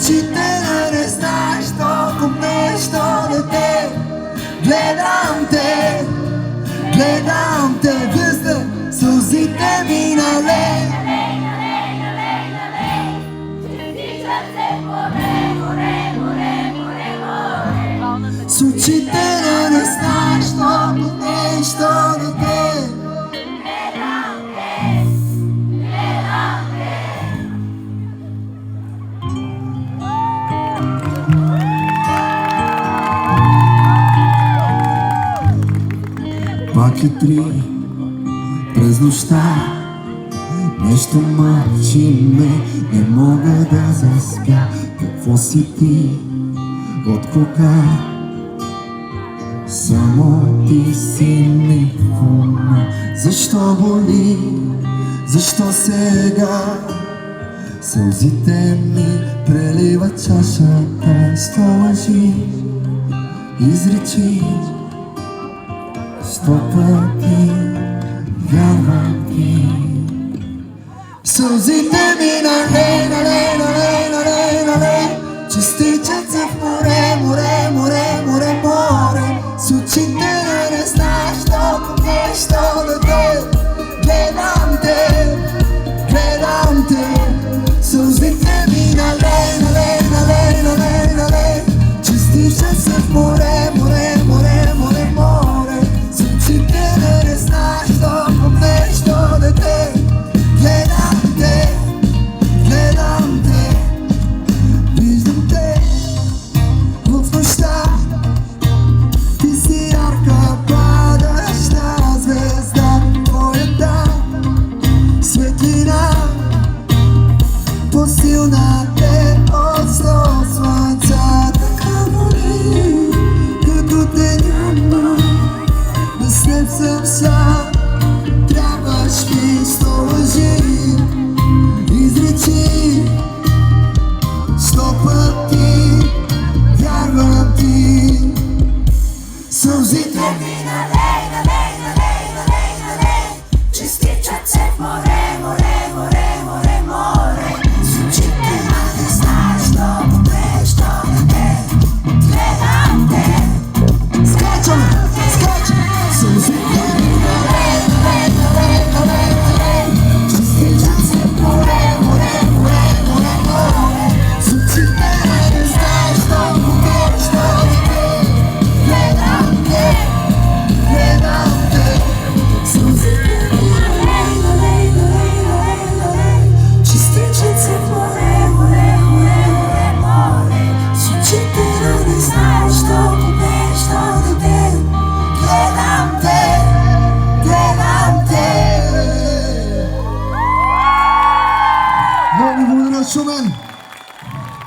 очите да не знаеш толкова нещо дете. Гледам те, вие сте сълзите ми налей. С очите да не знаеш толкова нещо дете. Пак е 3 през нощта, нещо мъчи ме, не мога да заспя. Какво си ти, от кога? Само ти си ми в ума. Защо боли, защо сега сълзите ми преливат чашата? Сто лъжи изречи, 100 пъти вярвам ти. Сълзите ми налей, налей, налей, налей, налей, че стичат се в море, море, море, море, море. С очите да не знаеш толкова нещо дете. Гледам те, сълзите ми налей, налей, налей, налей, налей, че стичат се в море, море, море, море, море. С очите да не знаеш толкова нещо дете. Гледам те, виждам те в нощта. Ти си ярка падаща звезда, твоята светлина по-силна.